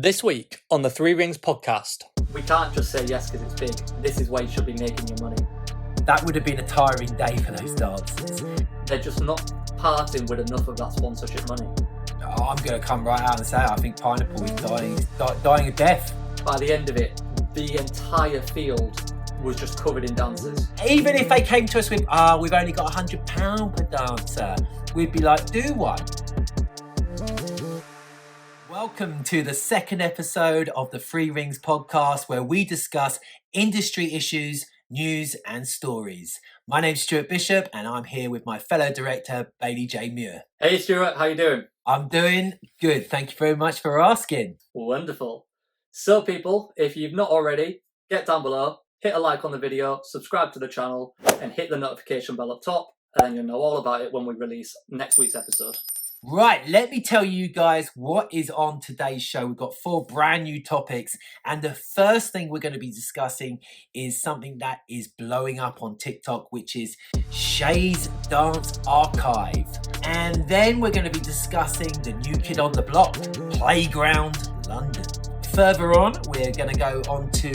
This week on the 3RINGS podcast. We can't just say yes because it's big. This is where you should be making your money. That would have been a tiring day for those dancers. They're just not parting with enough of that sponsorship money. Oh, I'm going to come right out and say I think Pineapple is dying a death. By the end of it, the entire field was just covered in dancers. Even if they came to us with, we've only got £100 per dancer, we'd be like, do one. Welcome to the second episode of the 3RINGS podcast, where we discuss industry issues, news and stories. My name's Stuart Bishop and I'm here with my fellow director, Bailey J. Muir. Hey Stuart, how you doing? I'm doing good. Thank you very much for asking. Wonderful. So people, if you've not already, get down below, hit a like on the video, subscribe to the channel and hit the notification bell up top, and then you'll know all about it when we release next week's episode. Right, let me tell you guys what is on today's show. We've got 4 brand new topics, and the first thing we're going to be discussing is something that is blowing up on TikTok, which is Shay's Dance Archive. And then we're going to be discussing the new kid on the block, Playground London. Further on, we're going to go on to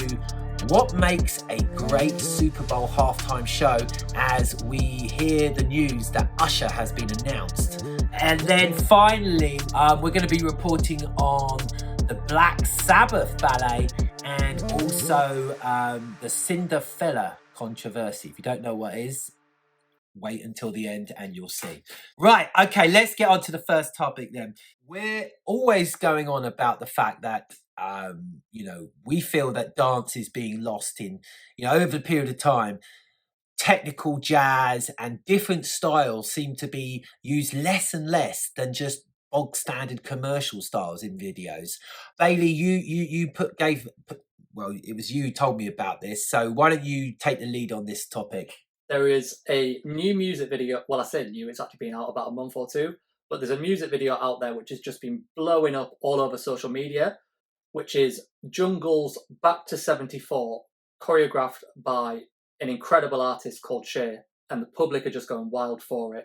what makes a great Super Bowl halftime show as we hear the news that Usher has been announced. And then finally, we're going to be reporting on the Black Sabbath Ballet and also the Cinderella controversy. If you don't know what it is, wait until the end and you'll see. Right, okay, let's get on to the first topic then. We're always going on about the fact that we feel that dance is being lost in, over the period of time. Technical jazz and different styles seem to be used less and less than just bog standard commercial styles in videos. Bailey, it was you who told me about this, so why don't you take the lead on this topic? There is a new music video, well I say new, it's actually been out about a month or two, but there's a music video out there which has just been blowing up all over social media, which is Jungle's Back to 74, choreographed by an incredible artist called Shay, and the public are just going wild for it.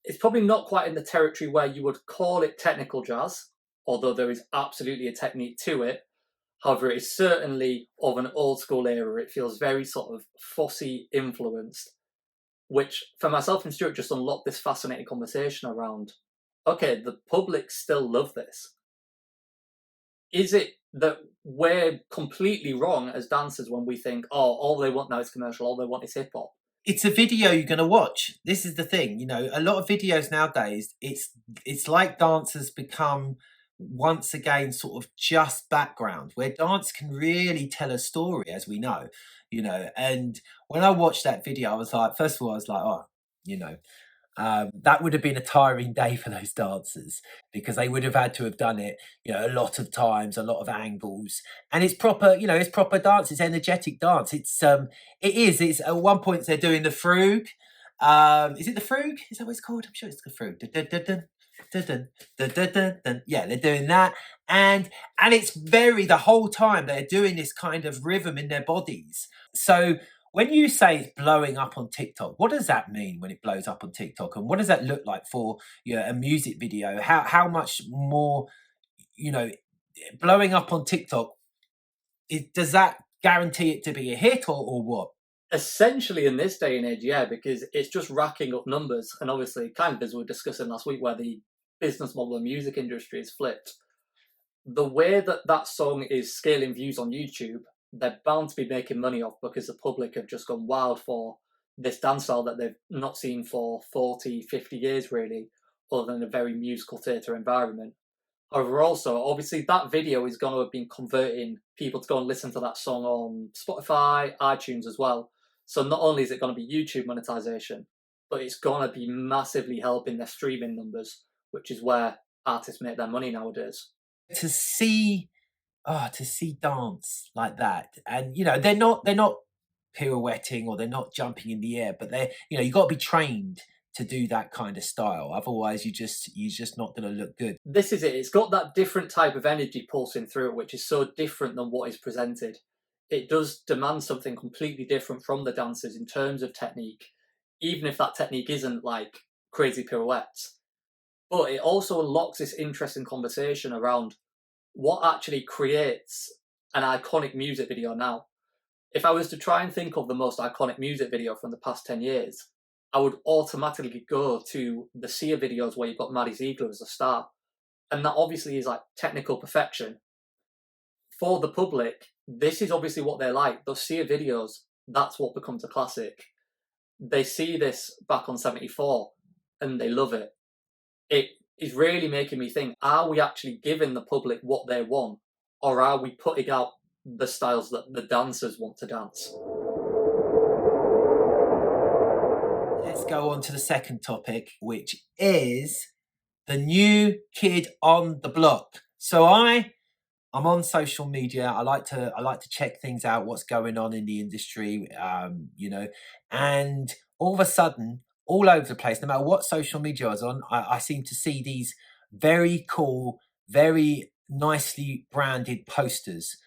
It's probably not quite in the territory where you would call it technical jazz, although there is absolutely a technique to it. However, it is certainly of an old school era. It feels very sort of fussy influenced, which for myself and Stuart just unlocked this fascinating conversation around, okay, the public still love this. Is it that we're completely wrong as dancers when we think, all they want now is commercial, all they want is hip-hop? It's a video you're going to watch. This is the thing, a lot of videos nowadays, it's like dancers become once again sort of just background, where dance can really tell a story, as we know, and when I watched that video, I was like, first of all, I was like, that would have been a tiring day for those dancers, because they would have had to have done it, a lot of times, a lot of angles, and it's proper, it's proper dance. It's energetic dance. It's at one point they're doing the frug. Is it the frug? Is that what it's called? I'm sure it's the frug. Yeah, they're doing that, and it's the whole time they're doing this kind of rhythm in their bodies. So when you say it's blowing up on TikTok, what does that mean when it blows up on TikTok? And what does that look like for a music video? How much more, blowing up on TikTok, does that guarantee it to be a hit or what? Essentially in this day and age, yeah, because it's just racking up numbers. And obviously, kind of as we were discussing last week, where the business model of the music industry is flipped, the way that song is scaling views on YouTube, they're bound to be making money off, because the public have just gone wild for this dance style that they've not seen for 40, 50 years, really, other than a very musical theatre environment. However, also, obviously, that video is going to have been converting people to go and listen to that song on Spotify, iTunes as well. So not only is it going to be YouTube monetization, but it's going to be massively helping their streaming numbers, which is where artists make their money nowadays. To see dance like that, and they're not pirouetting or they're not jumping in the air, but they're you've got to be trained to do that kind of style, otherwise you're just not going to look good. This is it. It's got that different type of energy pulsing through it, which is so different than what is presented. It does demand something completely different from the dancers in terms of technique, even if that technique isn't like crazy pirouettes. But it also unlocks this interesting conversation around, what actually creates an iconic music video now? If I was to try and think of the most iconic music video from the past 10 years, I would automatically go to the Sia videos where you've got Maddie Ziegler as a star. And that obviously is like technical perfection. For the public, this is obviously what they like. Those Sia videos, that's what becomes a classic. They see this back on 74 and they love it. It is really making me think, are we actually giving the public what they want? Or are we putting out the styles that the dancers want to dance? Let's go on to the second topic, which is the new kid on the block. So I'm on social media. I like to check things out, what's going on in the industry, and all of a sudden, all over the place, no matter what social media I was on, I seem to see these very cool, very nicely branded posters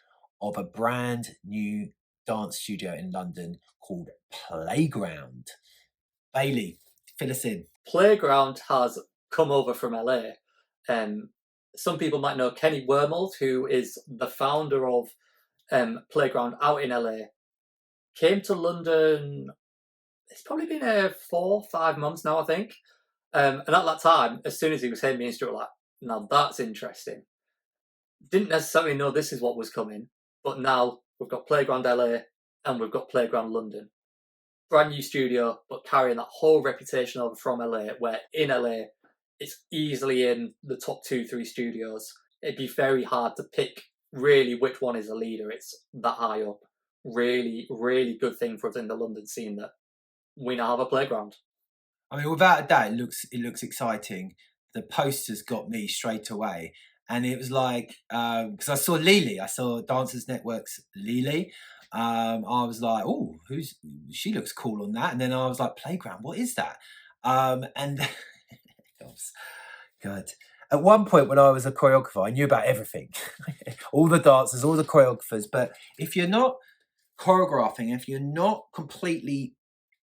of a brand new dance studio in London called Playground. Bailey, fill us in. Playground has come over from LA. Some people might know Kenny Wormald, who is the founder of Playground out in LA. Came to London, it's probably been 4 or 5 months now, I think. And at that time, as soon as he was here, me and Stuart were like, now that's interesting. Didn't necessarily know this is what was coming, but now we've got Playground LA and we've got Playground London. Brand new studio, but carrying that whole reputation over from LA, where in LA, it's easily in the top 2-3 studios. It'd be very hard to pick really which one is a leader. It's that high up. Really, really good thing for us in the London scene that we now have a Playground. I mean, without a doubt, it looks exciting. The posters got me straight away, and it was like because I saw Lily, I saw Dancers Network's Lily. I was like, oh, she looks cool on that, and then I was like, Playground, what is that? And God. At one point when I was a choreographer, I knew about everything, all the dancers, all the choreographers. But if you're not choreographing, if you're not completely,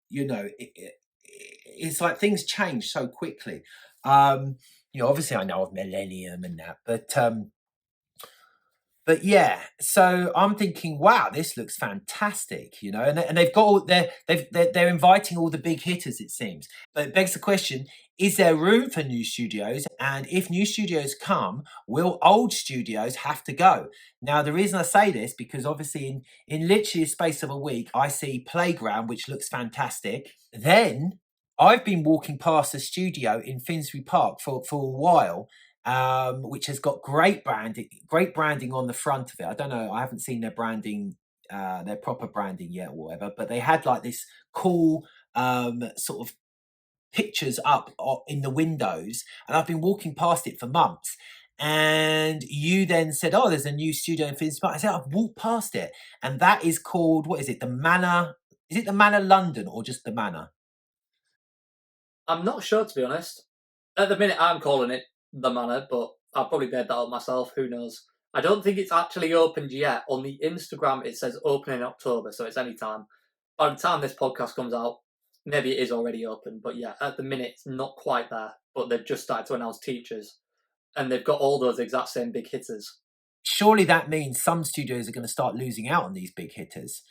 it's like things change so quickly. Obviously I know of Millennium and that, but yeah, so I'm thinking, wow, this looks fantastic, and they've got they're inviting all the big hitters, it seems. But it begs the question: is there room for new studios? And if new studios come, will old studios have to go? Now, the reason I say this because obviously in literally a space of a week, I see Playground, which looks fantastic. Then I've been walking past a studio in Finsbury Park for a while. Which has got great branding on the front of it. I don't know, I haven't seen their branding, their proper branding yet or whatever, but they had like this cool sort of pictures up in the windows, and I've been walking past it for months. And you then said, oh, there's a new studio in Finsbury Park. I said, I've walked past it, and that is called, what is it, the Manor? Is it the Manor London or just the Manor? I'm not sure, to be honest. At the minute, I'm calling it the Manor, but I'll probably made that up myself. Who knows? I don't think it's actually opened yet. On the Instagram, it says open in October, so it's any time. By the time this podcast comes out, maybe it is already open. But yeah, at the minute, it's not quite there. But they've just started to announce teachers, and they've got all those exact same big hitters. Surely that means some studios are going to start losing out on these big hitters,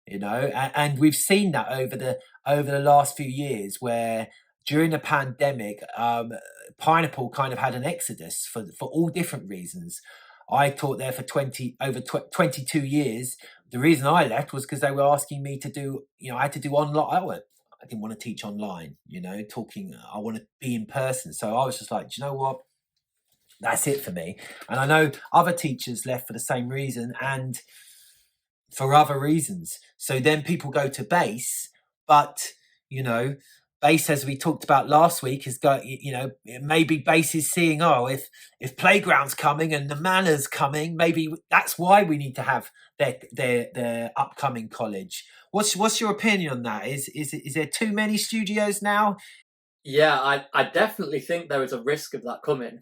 and we've seen that over the last few years where during the pandemic, Pineapple kind of had an exodus for all different reasons. I taught there for 22 years. The reason I left was because they were asking me to do, I had to do online. I didn't want to teach online, talking. I want to be in person. So I was just like, do you know what? That's it for me. And I know other teachers left for the same reason and for other reasons. So then people go to base, but, base, as we talked about last week, is maybe base is seeing, if Playground's coming and the Manor's coming, maybe that's why we need to have their upcoming college. What's your opinion on that? Is there too many studios now? Yeah, I definitely think there is a risk of that coming.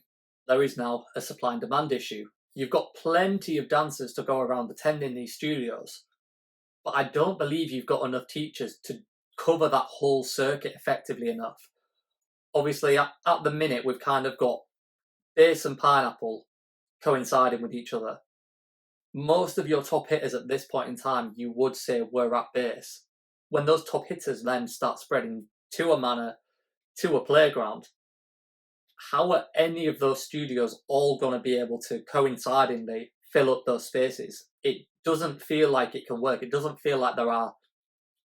There is now a supply and demand issue. You've got plenty of dancers to go around attending these studios, but I don't believe you've got enough teachers to cover that whole circuit effectively enough. Obviously, at the minute, we've kind of got Base and Pineapple coinciding with each other. Most of your top hitters at this point in time, you would say, were at base. When those top hitters then start spreading to a manor, to a playground, how are any of those studios all going to be able to coincidingly fill up those spaces? It doesn't feel like it can work. It doesn't feel like there are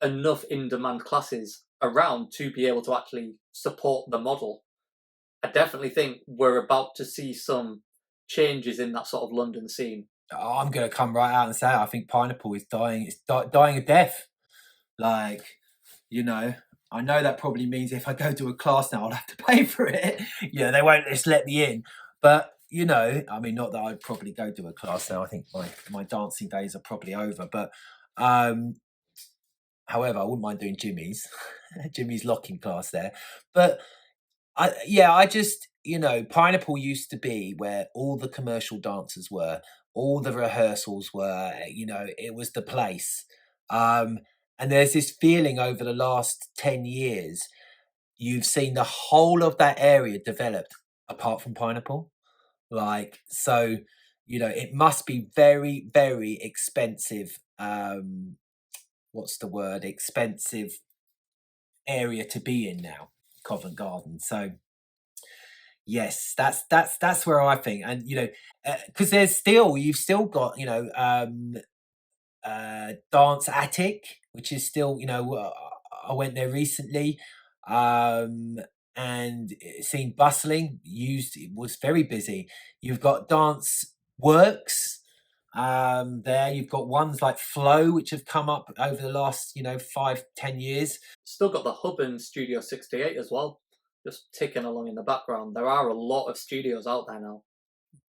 enough in-demand classes around to be able to actually support the model. I definitely think we're about to see some changes in that sort of London scene. I'm going to come right out and say I think Pineapple is dying. It's dying a death. Like, you know, I know that probably means if I go to a class now, I'll have to pay for it. Yeah, they won't just let me in. But, you know, I mean, not that I'd probably go to a class now. I think my dancing days are probably over. But, however, I wouldn't mind doing Jimmy's, Jimmy's locking class there. But, I just, you know, Pineapple used to be where all the commercial dancers were, all the rehearsals were, you know, it was the place. And there's this feeling over the last 10 years, you've seen the whole of that area developed apart from Pineapple. Like, so, you know, it must be very, very expensive. What's the word? Expensive area to be in now, Covent Garden. So, yes, that's where I think, and you know, because you've still got, you know, Dance Attic, which is still, you know, I went there recently, and it seemed bustling. It was very busy. You've got Dance Works, there. You've got ones like Flow, which have come up over the last, you know, 5-10 years. Still got the hub in Studio 68 as well, just ticking along in the background. There are a lot of studios out there now.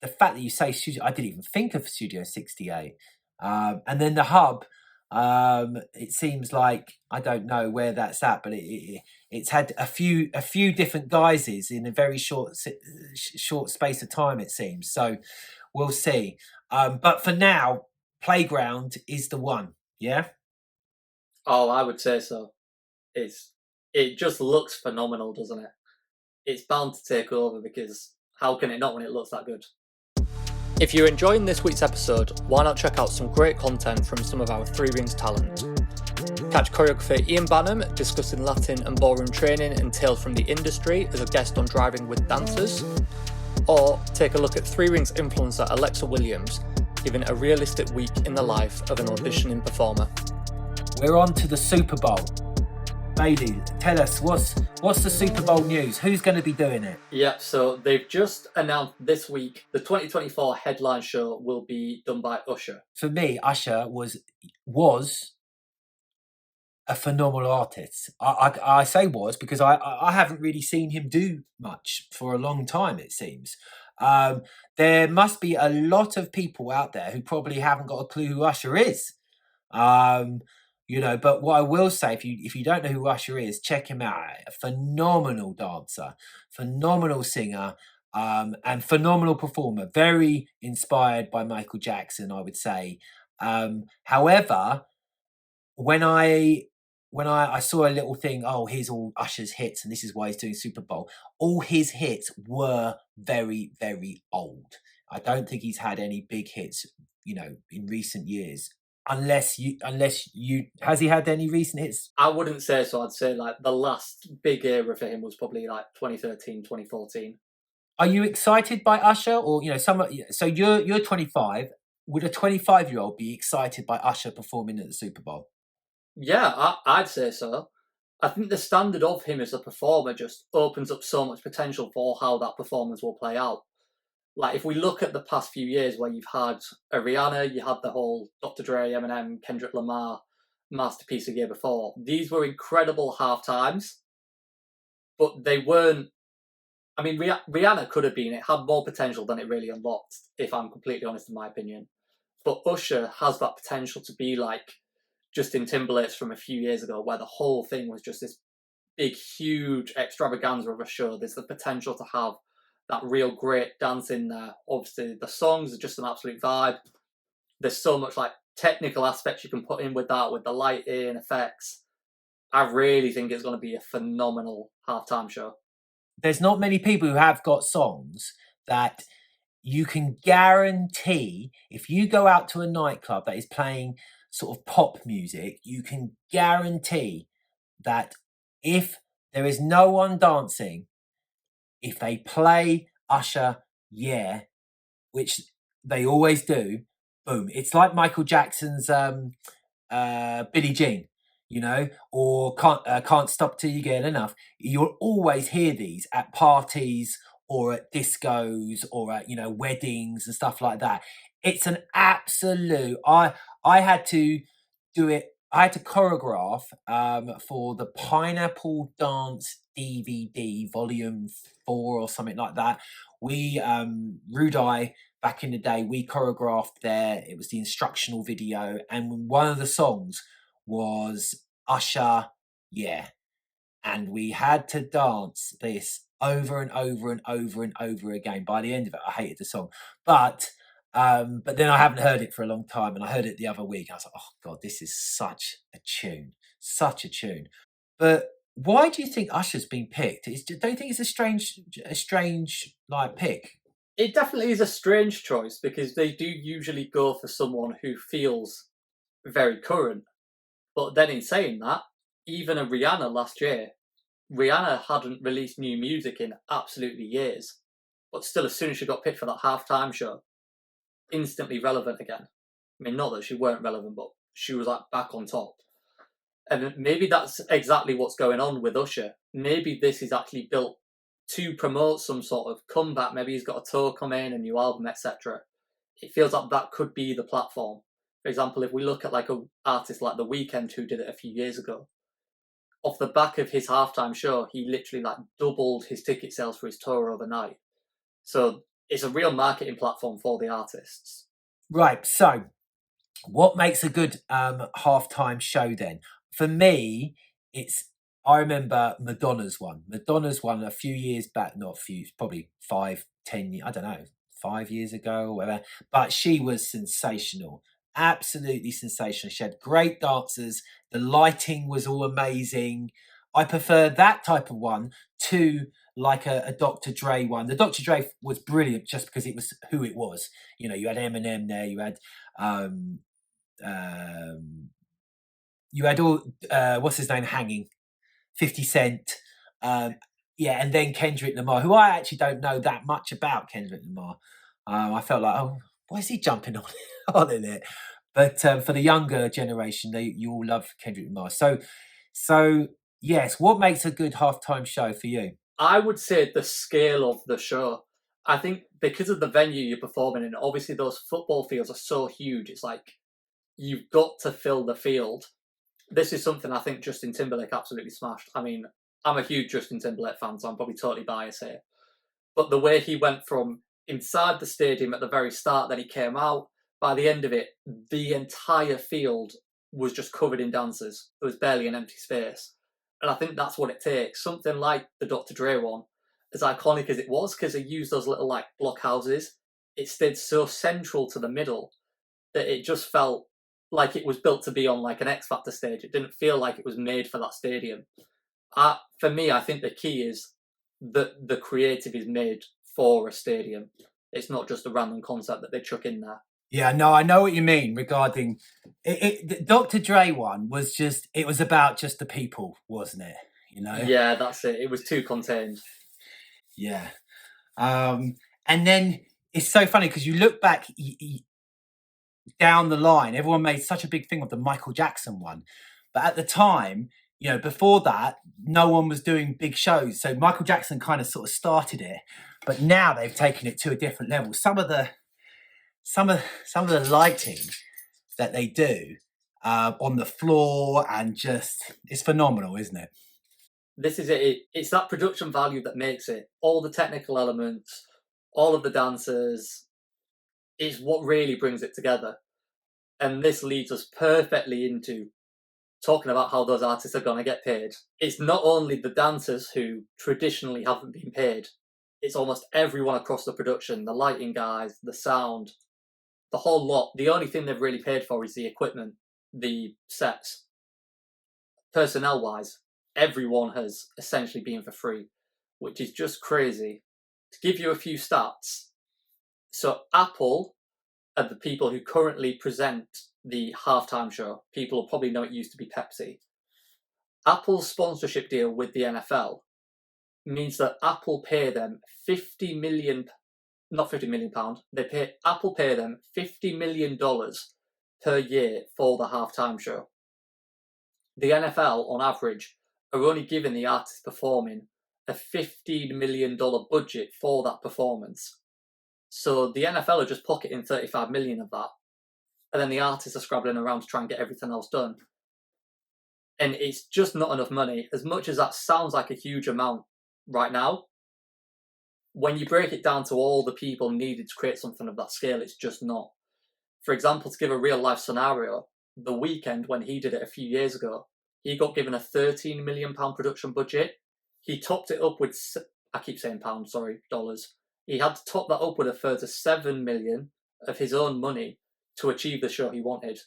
The fact that you say studio, I didn't even think of Studio 68. And then the hub, it seems like, I don't know where that's at, but it's had a few different guises in a very short space of time, it seems. So we'll see. But for now, Playground is the one. Yeah. Oh, I would say so. It just looks phenomenal, doesn't it? It's bound to take over, because how can it not when it looks that good? If you're enjoying this week's episode, why not check out some great content from some of our 3RINGS talent. Catch choreographer Ian Banham discussing Latin and ballroom training and tales from the industry as a guest on Driving with Dancers. Or take a look at 3RINGS influencer Alexa Williams, giving a realistic week in the life of an auditioning performer. We're on to the Super Bowl. Bailey, tell us, what's the Super Bowl news? Who's going to be doing it? Yeah, so they've just announced this week the 2024 headline show will be done by Usher. For me, Usher was a phenomenal artist. I say was because I haven't really seen him do much for a long time, it seems. There must be a lot of people out there who probably haven't got a clue who Usher is. You know, but what I will say, if you don't know who Usher is, check him out. A phenomenal dancer, phenomenal singer, and phenomenal performer. Very inspired by Michael Jackson, I would say. However, when I saw a little thing, oh, here's all Usher's hits, and this is why he's doing Super Bowl. All his hits were very, very old. I don't think he's had any big hits, you know, in recent years. Unless you has he had any recent hits? I wouldn't say so. I'd say like the last big era for him was probably like 2013, 2014. Are you excited by Usher, or you know, so you're 25? Would a 25-year-old be excited by Usher performing at the Super Bowl? Yeah, I'd say so. I think the standard of him as a performer just opens up so much potential for how that performance will play out. Like, if we look at the past few years where you've had a Rihanna, you had the whole Dr. Dre, Eminem, Kendrick Lamar masterpiece a year before. These were incredible halftimes, but they weren't. I mean, Rihanna could have been. It had more potential than it really unlocked, if I'm completely honest, in my opinion. But Usher has that potential to be like Justin Timberlake's from a few years ago, where the whole thing was just this big, huge extravaganza of a show. There's the potential to have that real great dance in there. Obviously, the songs are just an absolute vibe. There's so much like technical aspects you can put in with that, with the lighting, effects. I really think it's going to be a phenomenal halftime show. There's not many people who have got songs that you can guarantee if you go out to a nightclub that is playing sort of pop music, you can guarantee that if there is no one dancing, if they play Usher, yeah, which they always do, boom. It's like Michael Jackson's Billie Jean, you know, or can't stop till you get enough. You'll always hear these at parties or at discos or at weddings and stuff like that. It's an absolute. I had to do it. I had to choreograph for the Pineapple Dance DVD Volume 4 or something like that. We Rudai back in the day, we choreographed there. It was the instructional video, and one of the songs was Usher, yeah. And we had to dance this over and over and over and over again. By the end of it, I hated the song. But then I haven't heard it for a long time, and I heard it the other week. I was like, oh God, this is such a tune. Such a tune. But why do you think Usher's been picked? Don't you think it's a strange like pick? It definitely is a strange choice because they do usually go for someone who feels very current. But then in saying that, even a Rihanna last year, Rihanna hadn't released new music in absolutely years. But still, as soon as she got picked for that halftime show, instantly relevant again. I mean, not that she weren't relevant, but she was like back on top. And maybe that's exactly what's going on with Usher. Maybe this is actually built to promote some sort of comeback. Maybe he's got a tour coming, a new album, etc. It feels like that could be the platform. For example, if we look at like an artist like The Weeknd who did it a few years ago, off the back of his halftime show, he literally like doubled his ticket sales for his tour overnight. So it's a real marketing platform for the artists. Right. So, what makes a good halftime show then? For me, I remember Madonna's one. Madonna's one a few years back, not a few, probably 5, 10 years, I don't know, 5 years ago or whatever. But she was sensational, absolutely sensational. She had great dancers. The lighting was all amazing. I prefer that type of one to like a Dr. Dre one. The Dr. Dre was brilliant just because it was who it was. You know, you had Eminem there, you had um, all what's his name hanging, 50 Cent, yeah, and then Kendrick Lamar, who I actually don't know that much about Kendrick Lamar. I felt like, oh, why is he jumping on in it? But for the younger generation, you all love Kendrick Lamar. So yes, what makes a good halftime show for you? I would say the scale of the show. I think because of the venue you're performing in, obviously those football fields are so huge. It's like you've got to fill the field. This is something I think Justin Timberlake absolutely smashed. I mean, I'm a huge Justin Timberlake fan, so I'm probably totally biased here. But the way he went from inside the stadium at the very start, then he came out, by the end of it, the entire field was just covered in dancers. There was barely an empty space. And I think that's what it takes. Something like the Dr. Dre one, as iconic as it was, because they used those little like block houses, it stayed so central to the middle that it just felt like it was built to be on like an X Factor stage. It didn't feel like it was made for that stadium. For me, I think the key is that the creative is made for a stadium. It's not just a random concept that they chuck in there. Yeah, no, I know what you mean regarding the Dr. Dre one was just, it was about just the people, wasn't it? You know? Yeah, that's it. It was too contained. Yeah. And then it's so funny because you look back down the line, everyone made such a big thing of the Michael Jackson one. But at the time, you know, before that, no one was doing big shows. So Michael Jackson kind of sort of started it. But now they've taken it to a different level. Some of the lighting that they do on the floor and just, it's phenomenal, isn't it? This is it. It's that production value that makes it. All the technical elements, all of the dancers, is what really brings it together. And this leads us perfectly into talking about how those artists are going to get paid. It's not only the dancers who traditionally haven't been paid, it's almost everyone across the production, the lighting guys, the sound, the whole lot. The only thing they've really paid for is the equipment, the sets. Personnel wise, everyone has essentially been for free, which is just crazy. To give you a few stats, So Apple are the people who currently present the halftime show. People will probably know it used to be Pepsi. Apple's sponsorship deal with the NFL means that Apple pay them £50 million, not £50 million, Apple pay them $50 million per year for the halftime show. The NFL, on average, are only giving the artist performing a $15 million budget for that performance. So the NFL are just pocketing 35 million of that, and then the artists are scrabbling around to try and get everything else done. And it's just not enough money. As much as that sounds like a huge amount right now, when you break it down to all the people needed to create something of that scale, it's just not. For example, to give a real life scenario, The Weeknd, when he did it a few years ago, he got given a £13 million production budget. He topped it up with, I keep saying pounds, sorry, dollars. He had to top that up with a further 7 million of his own money to achieve the show he wanted.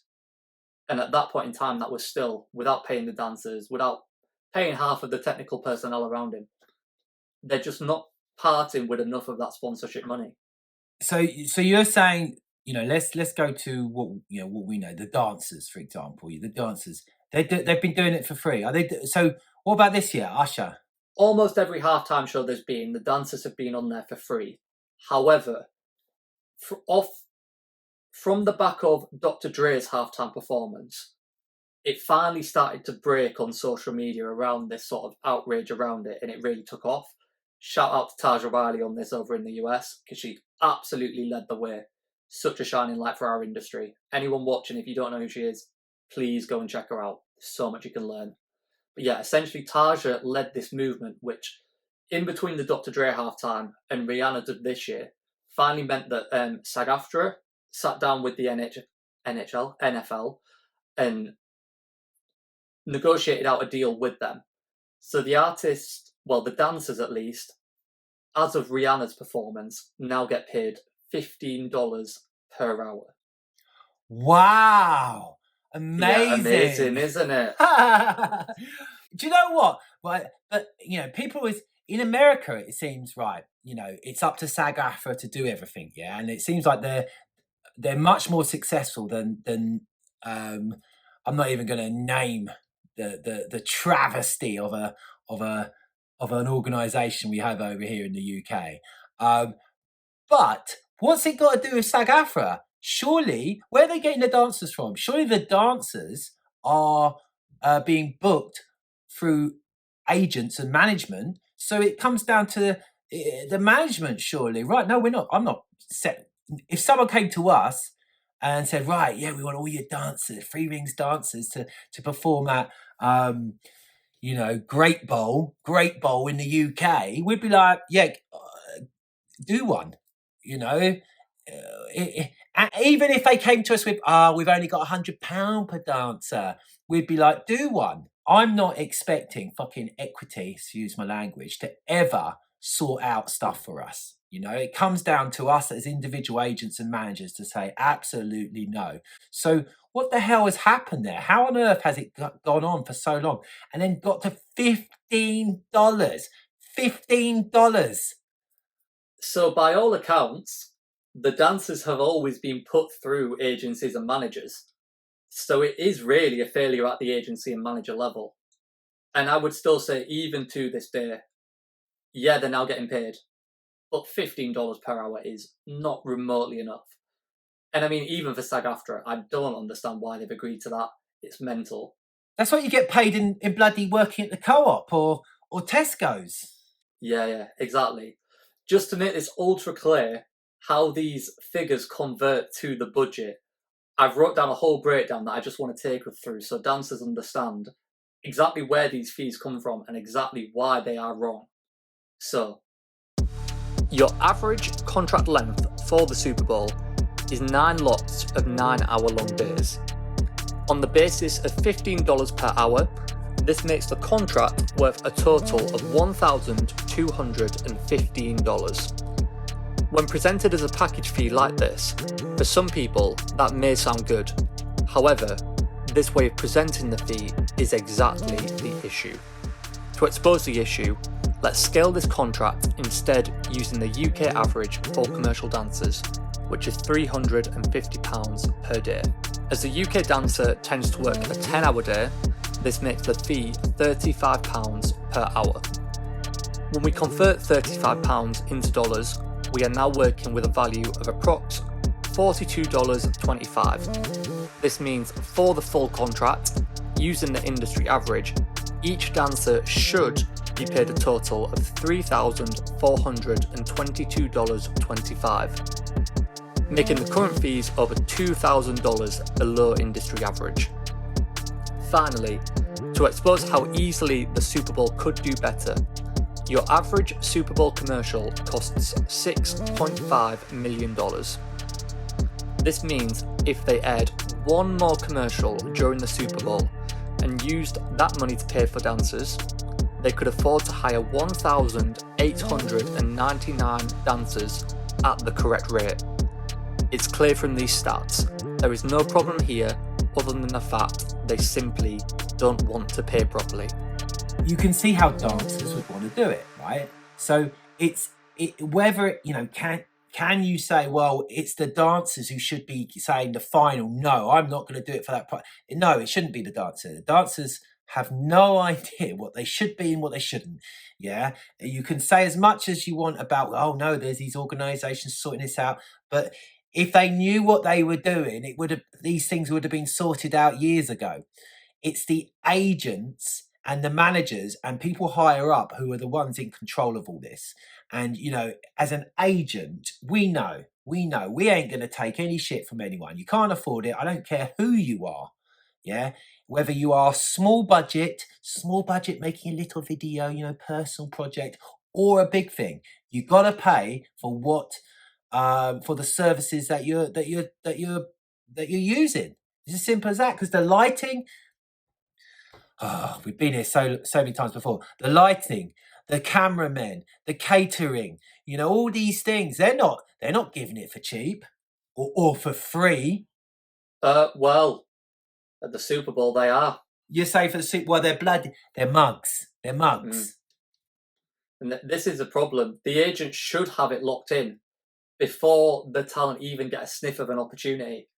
And at that point in time, that was still without paying the dancers, without paying half of the technical personnel around him. They're just not parting with enough of that sponsorship money. So you're saying, let's go to what we know, the dancers, for example. The dancers, they've been doing it for free. Are they? So what about this year, Usher? Almost every halftime show there's been, the dancers have been on there for free. However, from the back of Dr. Dre's halftime performance, it finally started to break on social media around this sort of outrage around it, and it really took off. Shout out to Taja Riley on this over in the US, because she absolutely led the way. Such a shining light for our industry. Anyone watching, if you don't know who she is, please go and check her out. There's so much you can learn. But yeah, essentially Taja led this movement, which in between the Dr. Dre halftime and Rihanna did this year, finally meant that SAG-AFTRA sat down with the NFL, and negotiated out a deal with them. So the artists, well, the dancers at least, as of Rihanna's performance, now get paid $15 per hour. Wow. Amazing. Yeah, amazing, isn't it? Do you know what? But people in America, it seems, right, it's up to SAG-AFTRA to do everything, yeah? And it seems like they're much more successful than I'm not even going to name the travesty of an organisation we have over here in the UK. But what's it got to do with SAG-AFTRA? Surely, where are they getting the dancers from? Surely the dancers are being booked through agents and management. So it comes down to the management, surely, right? No, we're not. I'm not set. If someone came to us and said, right, yeah, we want all your dancers, 3RINGS dancers to perform at, Great Bowl in the UK, we'd be like, yeah, do one, even if they came to us with, we've only got £100 per dancer, we'd be like, do one. I'm not expecting fucking equity, excuse my language, to ever sort out stuff for us. It comes down to us as individual agents and managers to say absolutely no. So what the hell has happened there? How on earth has it gone on for so long and then got to $15? $15. So by all accounts, the dancers have always been put through agencies and managers. So it is really a failure at the agency and manager level. And I would still say, even to this day, yeah, they're now getting paid, but $15 per hour is not remotely enough. And I mean, even for SAG-AFTRA, I don't understand why they've agreed to that. It's mental. That's what you get paid in bloody working at the co-op or Tesco's. Yeah, exactly. Just to make this ultra clear how these figures convert to the budget, I've wrote down a whole breakdown that I just want to take us through so dancers understand exactly where these fees come from and exactly why they are wrong. So, your average contract length for the Super Bowl is 9 lots of 9-hour-long days. On the basis of $15 per hour, this makes the contract worth a total of $1,215. When presented as a package fee like this, for some people that may sound good. However, this way of presenting the fee is exactly the issue. To expose the issue, Let's scale this contract instead using the UK average for commercial dancers, which is £350 per day. As the UK dancer tends to work a 10-hour day, this makes the fee £35 per hour. When we convert £35 into dollars, we are now working with a value of approx $42.25. This means for the full contract, using the industry average, each dancer should be paid a total of $3,422.25, making the current fees over $2,000 below industry average. Finally, to expose how easily the Super Bowl could do better, your average Super Bowl commercial costs $6.5 million. This means if they aired one more commercial during the Super Bowl and used that money to pay for dancers, they could afford to hire 1,899 dancers at the correct rate. It's clear from these stats, there is no problem here other than the fact they simply don't want to pay properly. You can see how dancers would want to do it, right? So whether, can you say, well, it's the dancers who should be saying the final, no, I'm not going to do it for that price. No, it shouldn't be the dancer. The dancers have no idea what they should be and what they shouldn't. Yeah, you can say as much as you want about, oh no, there's these organisations sorting this out, but if they knew what they were doing, these things would have been sorted out years ago. It's the agents and the managers and people higher up who are the ones in control of all this. And, as an agent, we know we ain't going to take any shit from anyone. You can't afford it. I don't care who you are. Yeah. Whether you are small budget making a little video, personal project, or a big thing, you got to pay for for the services that you're using. It's as simple as that. Because the lighting, we've been here so many times before. The lighting, the cameramen, the catering, all these things, they're not giving it for cheap or for free. Well, at the Super Bowl they are. You say for the Super Bowl, they're mugs. They're mugs. And this is a problem. The agent should have it locked in before the talent even get a sniff of an opportunity.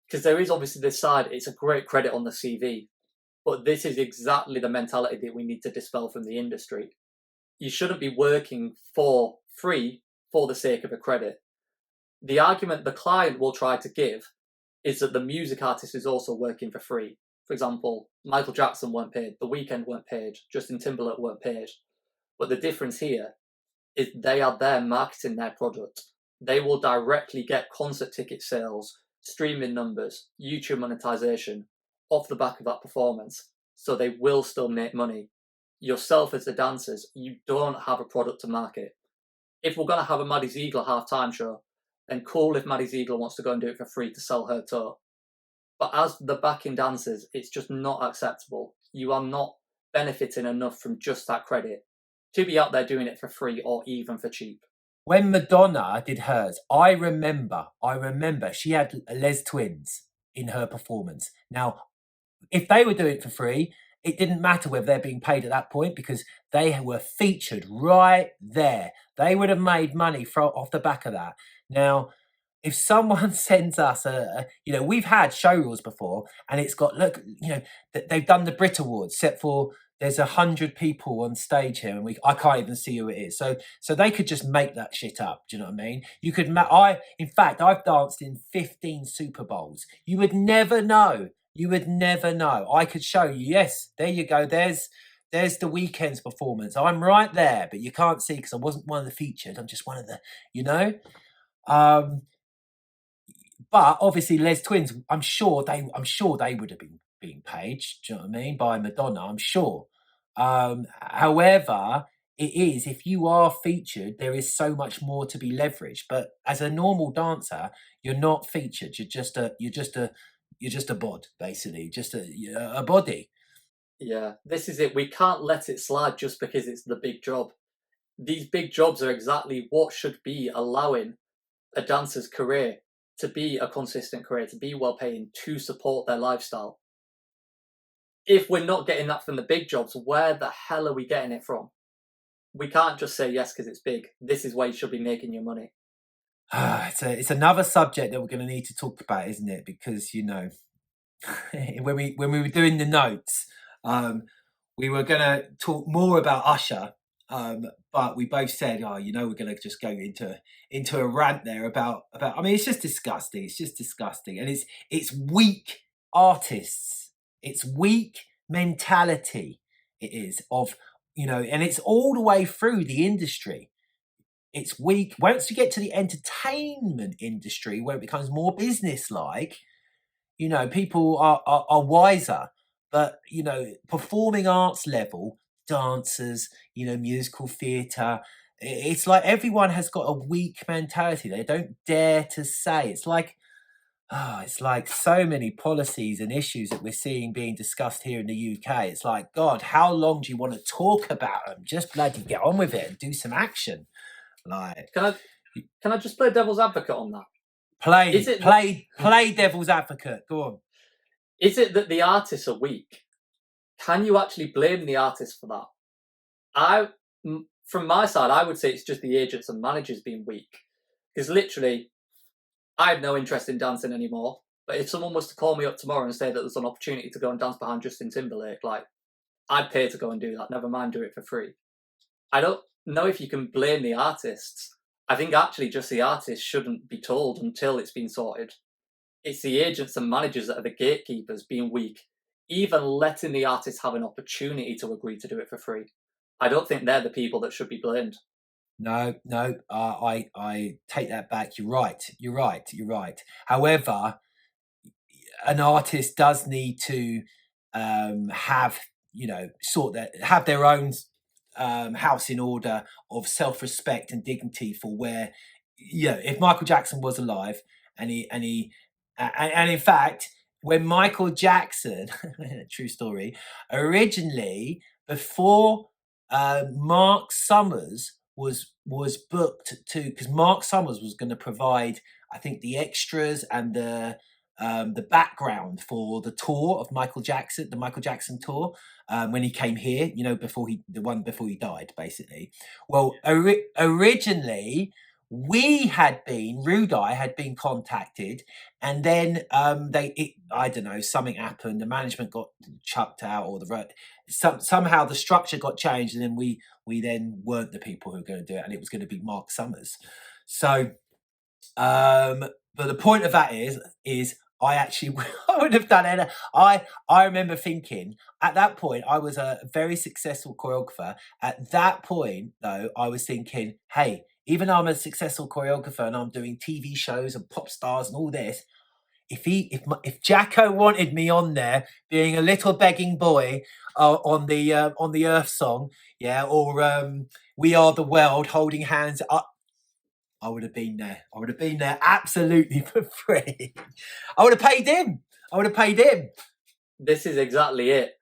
Because there is obviously this side, it's a great credit on the CV. But this is exactly the mentality that we need to dispel from the industry. You shouldn't be working for free for the sake of a credit. The argument the client will try to give is that the music artist is also working for free. For example, Michael Jackson weren't paid, The Weeknd weren't paid, Justin Timberlake weren't paid. But the difference here is they are there marketing their product. They will directly get concert ticket sales, streaming numbers, YouTube monetization off the back of that performance. So they will still make money. Yourself as the dancers, you don't have a product to market. If we're going to have a Maddie Ziegler halftime show, then cool if Maddie Ziegler wants to go and do it for free to sell her tour. But as the backing dancers, it's just not acceptable. You are not benefiting enough from just that credit to be out there doing it for free or even for cheap. When Madonna did hers, I remember she had Les Twins in her performance. Now, if they were doing it for free, it didn't matter whether they're being paid at that point because they were featured right there. They would have made money off the back of that. Now, if someone sends us we've had show reels before and it's got, they've done the Brit Awards set for, there's 100 people on stage here and I can't even see who it is. So they could just make that shit up. Do you know what I mean? You could, in fact, I've danced in 15 Super Bowls. You would never know. I could show you. Yes, there you go. There's the Weeknd's performance. I'm right there, but you can't see because I wasn't one of the featured. I'm just one of the, But obviously, Les Twins. I'm sure they would have been being paid. Do you know what I mean? By Madonna, I'm sure. However, it is, if you are featured, there is so much more to be leveraged. But as a normal dancer, you're not featured. You're just a bod, basically, just a body. Yeah, this is it. We can't let it slide just because it's the big job. These big jobs are exactly what should be allowing a dancer's career to be a consistent career, to be well paying, to support their lifestyle. If we're not getting that from the big jobs, where the hell are we getting it from? we can't just say yes because it's big. This is where you should be making your money. It's another subject that we're going to need to talk about, isn't it? Because when we were doing the notes, we were going to talk more about Usher, but we both said, we're going to just go into a rant there about. I mean, it's just disgusting. It's just disgusting, and it's weak artists. It's weak mentality. It is of and it's all the way through the industry. It's weak. Once you get to the entertainment industry, where it becomes more business-like, people are wiser. But, performing arts level, dancers, musical theatre, it's like everyone has got a weak mentality. They don't dare to say. It's like so many policies and issues that we're seeing being discussed here in the UK. It's like, God, how long do you want to talk about them? Just bloody get on with it and do some action. Like, can I just play devil's advocate on that? Play devil's advocate. Go on. Is it that the artists are weak? Can you actually blame the artists for that? From my side, I would say it's just the agents and managers being weak. Because literally, I have no interest in dancing anymore. But if someone was to call me up tomorrow and say that there's an opportunity to go and dance behind Justin Timberlake, I'd pay to go and do that. Never mind do it for free. I don't know if you can blame the artists. I think actually just the artists shouldn't be told until it's been sorted. It's the agents and managers that are the gatekeepers being weak, even letting the artists have an opportunity to agree to do it for free. I don't think they're the people that should be blamed. No, I take that back. You're right. However, an artist does need to have their own house in order of self-respect and dignity for where, if Michael Jackson was alive and in fact, when Michael Jackson, true story, originally before Mark Summers was booked to, because Mark Summers was going to provide, I think, the extras and the background for the tour of Michael Jackson, the Michael Jackson tour, when he came here, before he died, basically. Well, originally Rudai had been contacted, and then I don't know, something happened. The management got chucked out, or somehow the structure got changed, and then we then weren't the people who were going to do it, and it was going to be Mark Summers. So, but the point of that is I would have done it. I remember thinking at that point, I was a very successful choreographer. At that point, though, I was thinking, hey, even though I'm a successful choreographer and I'm doing TV shows and pop stars and all this, if Jacko wanted me on there being a little begging boy on the Earth song, or We Are the World, holding hands up, I would have been there. I would have been there absolutely for free. I would have paid him. This is exactly it.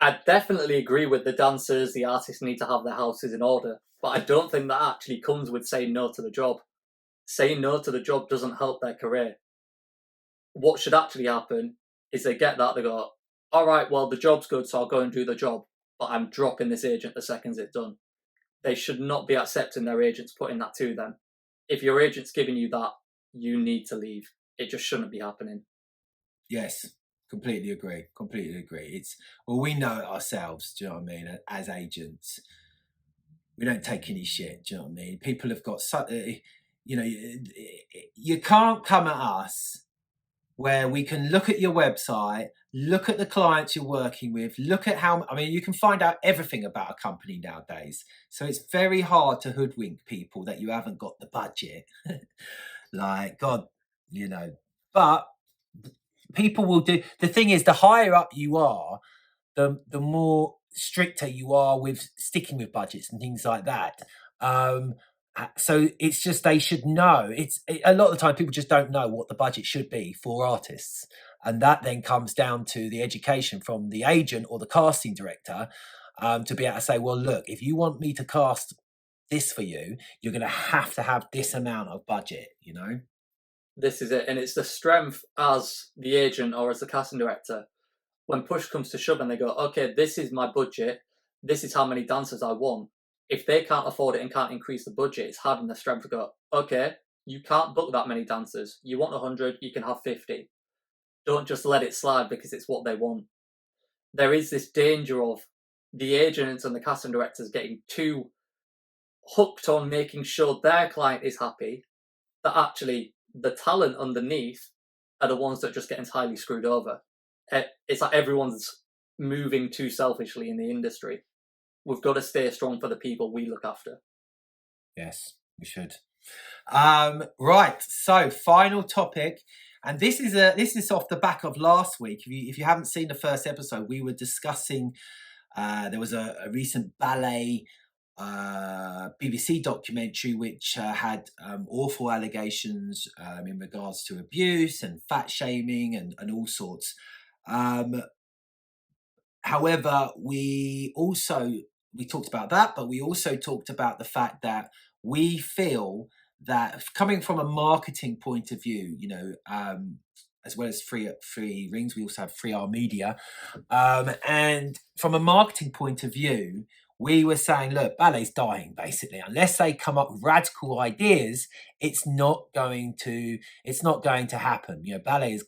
I definitely agree with the dancers. The artists need to have their houses in order. But I don't think that actually comes with saying no to the job. Saying no to the job doesn't help their career. What should actually happen is they get that, they go, all right, well, the job's good, so I'll go and do the job, but I'm dropping this agent the second it's done. They should not be accepting their agents putting that to them. If your agent's giving you that, you need to leave. It just shouldn't be happening. Yes, completely agree. We know it ourselves, do you know what I mean? As agents, we don't take any shit, do you know what I mean? People have got, you can't come at us where we can look at your website, look at the clients you're working with, look at you can find out everything about a company nowadays. So it's very hard to hoodwink people that you haven't got the budget. But people will do. The thing is, the higher up you are, the more stricter you are with sticking with budgets and things like that. So it's just, they should know. A lot of the time people just don't know what the budget should be for artists, and that then comes down to the education from the agent or the casting director to be able to say, well, look, if you want me to cast this for you, you're going to have this amount of budget. This is it, and it's the strength as the agent or as the casting director. When push comes to shove and they go, okay, this is my budget, this is how many dancers I want, if they can't afford it and can't increase the budget, it's having the strength to go, okay, you can't book that many dancers. You want 100, you can have 50. Don't just let it slide because it's what they want. There is this danger of the agents and the casting directors getting too hooked on making sure their client is happy, that actually the talent underneath are the ones that just get entirely screwed over. It's like everyone's moving too selfishly in the industry. We've got to stay strong for the people we look after. Yes, we should. Right. So, final topic, and this is off the back of last week. If you haven't seen the first episode, we were discussing. There was a recent Ballet BBC documentary which had awful allegations in regards to abuse and fat shaming and all sorts. However, we talked about that, but we also talked about the fact that we feel that coming from a marketing point of view, as well as three rings, we also have 3R Media, and from a marketing point of view, we were saying, look, ballet's dying basically. Unless they come up with radical ideas, it's not going to happen. Ballet is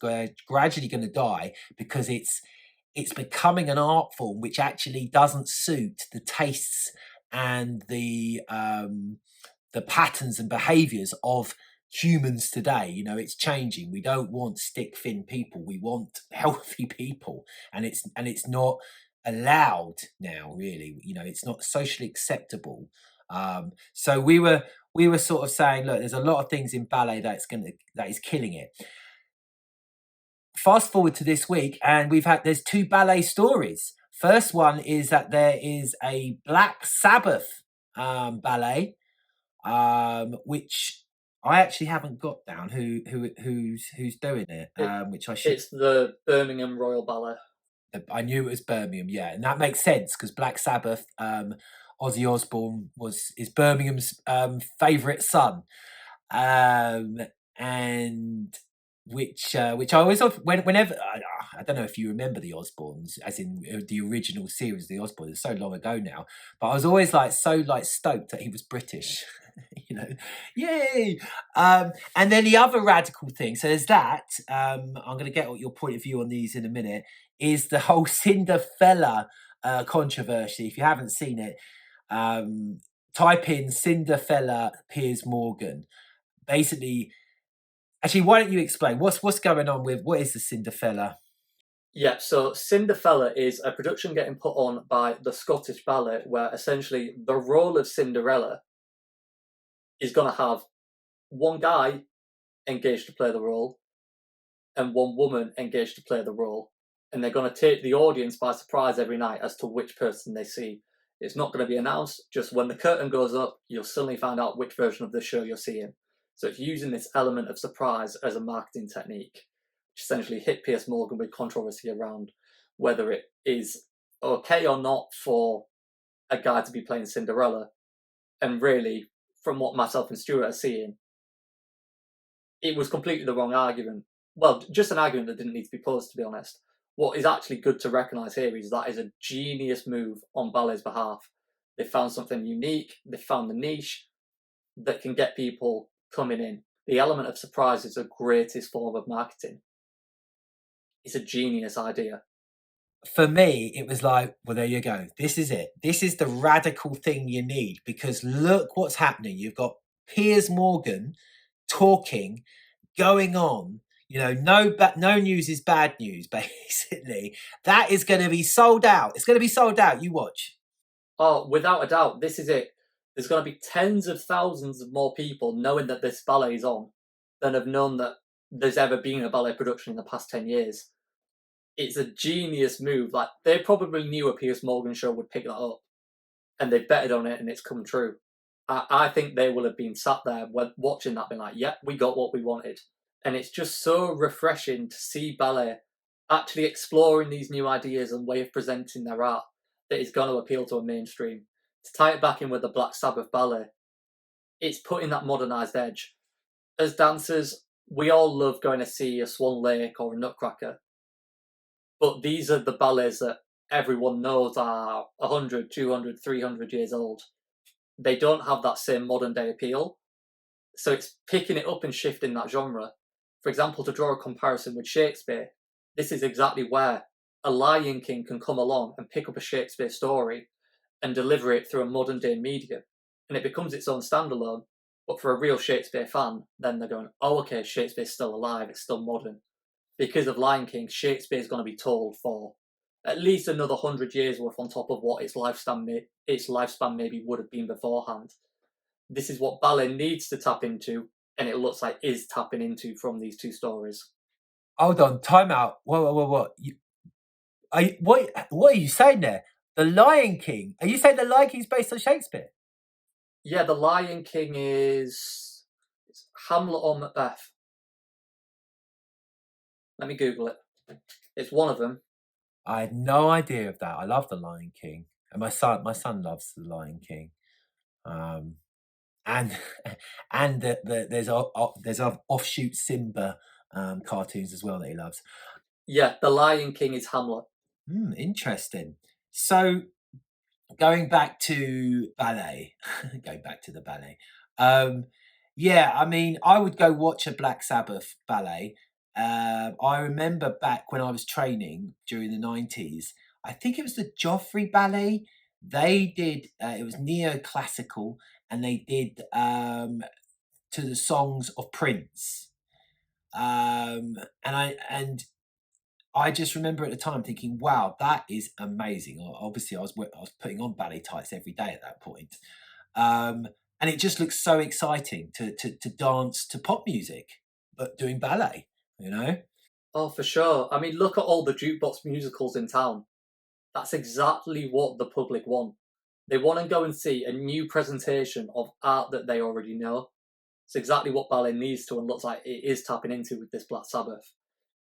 gradually going to die because it's becoming an art form which actually doesn't suit the tastes and the patterns and behaviors of humans today. It's changing. We don't want stick thin people. We want healthy people, and it's not allowed now, really. It's not socially acceptable. So we were sort of saying, look, there's a lot of things in ballet that is killing it. Fast forward to this week, and there's two ballet stories. First one is that there is a Black Sabbath ballet, which I actually haven't got down who's doing it. Which I should. It's the Birmingham Royal Ballet. I knew it was Birmingham, yeah, and that makes sense because Black Sabbath, Ozzy Osbourne is Birmingham's favourite son, and which I always whenever I don't know if you remember the Osbournes, as in the original series of the Osbournes. It's so long ago now, but I was always stoked that he was British. Yay! And then the other radical thing. So there's that. I'm going to get your point of view on these in a minute. Is the whole Cinderella controversy? If you haven't seen it, type in Cinderella Piers Morgan. Basically, actually, why don't you explain what's going on with what is the Cinderella? Yeah, so Cinderella is a production getting put on by the Scottish Ballet, where essentially the role of Cinderella is going to have one guy engaged to play the role and one woman engaged to play the role. And they're going to take the audience by surprise every night as to which person they see. It's not going to be announced, just when the curtain goes up, you'll suddenly find out which version of the show you're seeing. So it's using this element of surprise as a marketing technique, which essentially hit Piers Morgan with controversy around whether it is okay or not for a guy to be playing Cinderella. And really, from what myself and Stuart are seeing, it was completely the wrong argument. Well, just an argument that didn't need to be posed, to be honest. What is actually good to recognise here is that is a genius move on Ballet's behalf. They found something unique, they found the niche that can get people coming in. The element of surprise is the greatest form of marketing. It's a genius idea. For me, it was like, well, there you go. This is it. This is the radical thing you need, because look what's happening. You've got Piers Morgan talking, going on. No news is bad news, basically. That is going to be sold out. It's going to be sold out. You watch. Oh, without a doubt, this is it. There's going to be tens of thousands of more people knowing that this ballet is on than have known that there's ever been a ballet production in the past 10 years. It's a genius move. Like, they probably knew a Piers Morgan show would pick that up, and they betted on it, and it's come true. I think they will have been sat there watching that, being like, yep, we got what we wanted. And it's just so refreshing to see ballet actually exploring these new ideas and way of presenting their art that is going to appeal to a mainstream. To tie it back in with the Black Sabbath ballet, it's putting that modernised edge. As dancers, we all love going to see a Swan Lake or a Nutcracker, but these are the ballets that everyone knows are 100, 200, 300 years old. they don't have that same modern day appeal. So it's picking it up and shifting that genre. For example, to draw a comparison with Shakespeare, this is exactly where a Lion King can come along and pick up a Shakespeare story and deliver it through a modern day medium. And it becomes its own standalone. But for a real Shakespeare fan, then they're going, oh, okay, Shakespeare's still alive, it's still modern. Because of Lion King, Shakespeare's going to be told for at least another 100 years worth on top of what its lifespan maybe would have been beforehand. This is what Ballet needs to tap into, and it looks like is tapping into from these two stories. Hold on, time out. What? What are you saying there? The Lion King? Are you saying the Lion King's based on Shakespeare? Yeah, the Lion King is Hamlet or Macbeth. Let me Google it. It's one of them. I had no idea of that. I love the Lion King, and my son loves the Lion King. And there's offshoot Simba cartoons as well that he loves. Yeah, the Lion King is Hamlet. Interesting. So going back to ballet, the ballet. Yeah, I mean, I would go watch a Black Sabbath ballet. I remember back when I was training during the 90s, I think it was the Joffrey Ballet. They did, it was neoclassical, and they did to the songs of Prince. And I just remember at the time thinking, wow, that is amazing. Obviously, I was putting on ballet tights every day at that point. And it just looks so exciting to dance to pop music, but doing ballet, you know? Oh, for sure. I mean, look at all the jukebox musicals in town. That's exactly what the public want. They want to go and see a new presentation of art that they already know. It's exactly what ballet needs to, and looks like it is tapping into with this Black Sabbath.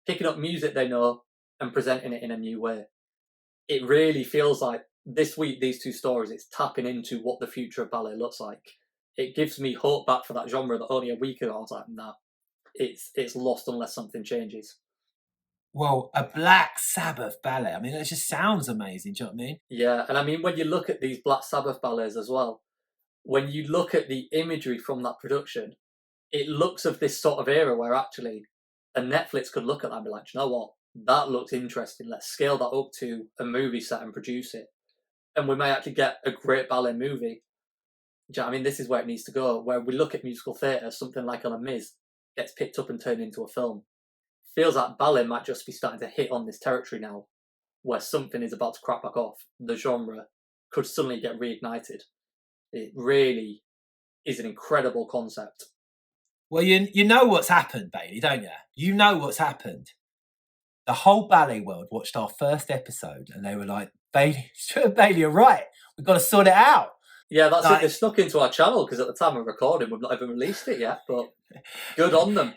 Picking up music they know and presenting it in a new way. It really feels like this week, these two stories, it's tapping into what the future of ballet looks like. It gives me hope back for that genre that only a week ago I was like, nah, it's lost unless something changes. Well, a Black Sabbath ballet, I mean, it just sounds amazing, do you know what I mean? Yeah, and I mean, when you look at these Black Sabbath ballets as well, when you look at the imagery from that production, it looks of this sort of era where actually a Netflix could look at that and be like, you know what, that looks interesting, let's scale that up to a movie set and produce it. And we may actually get a great ballet movie. Do you know what I mean? This is where it needs to go, where we look at musical theatre, something like Les Mis gets picked up and turned into a film. Feels like ballet might just be starting to hit on this territory now, where something is about to crack back off. The genre could suddenly get reignited. It really is an incredible concept. Well, you know what's happened, Bailey, don't you? You know what's happened. The whole ballet world watched our first episode and they were like, Bailey, you're right. We've got to sort it out. Yeah, that's it. They snuck into our channel because at the time of recording, we've not even released it yet, but good on them.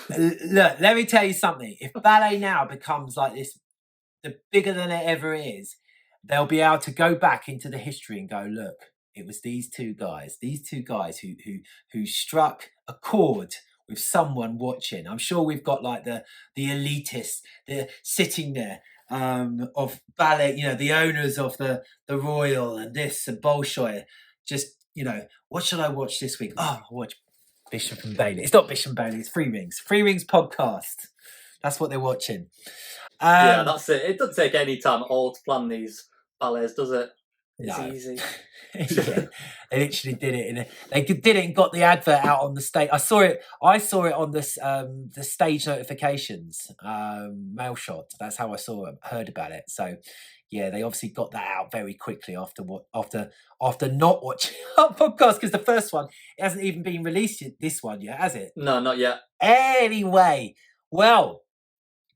Look, let me tell you something. If ballet now becomes like this, the bigger than it ever is, they'll be able to go back into the history and go, look, it was these two guys who struck a chord with someone watching. I'm sure we've got like the elitists, they're sitting there of ballet, you know, the owners of the Royal and this and Bolshoi. Just, you know, what should I watch this week? Oh, I'll watch Bishop and Bailey. It's not Bishop and Bailey, it's 3RINGS. 3RINGS podcast. That's what they're watching. Yeah, that's it. It doesn't take any time at all to plan these ballets, does it? It's easy. Yeah, they literally did it. They did it and got the advert out on the stage. I saw it on the stage notifications, mail shot. That's how I heard about it. So, yeah, they obviously got that out very quickly after not watching our podcast, because the first one, it hasn't even been released yet, this one yet, has it? No, not yet. Anyway, well,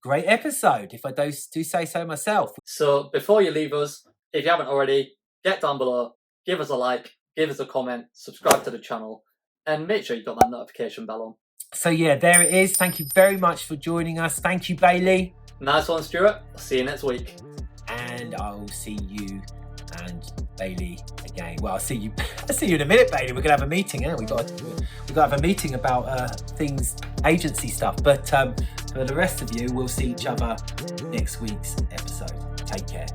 great episode, if I do say so myself. So before you leave us, if you haven't already, get down below, give us a like, give us a comment, subscribe to the channel, and make sure you've got that notification bell on. So yeah, there it is. Thank you very much for joining us. Thank you, Bailey. Nice one, Stuart. I'll see you next week. And I'll see you and Bailey again. Well, I'll see you in a minute, Bailey. We're gonna have a meeting, We've got to have a meeting about things, agency stuff. But for the rest of you, we'll see each other next week's episode. Take care.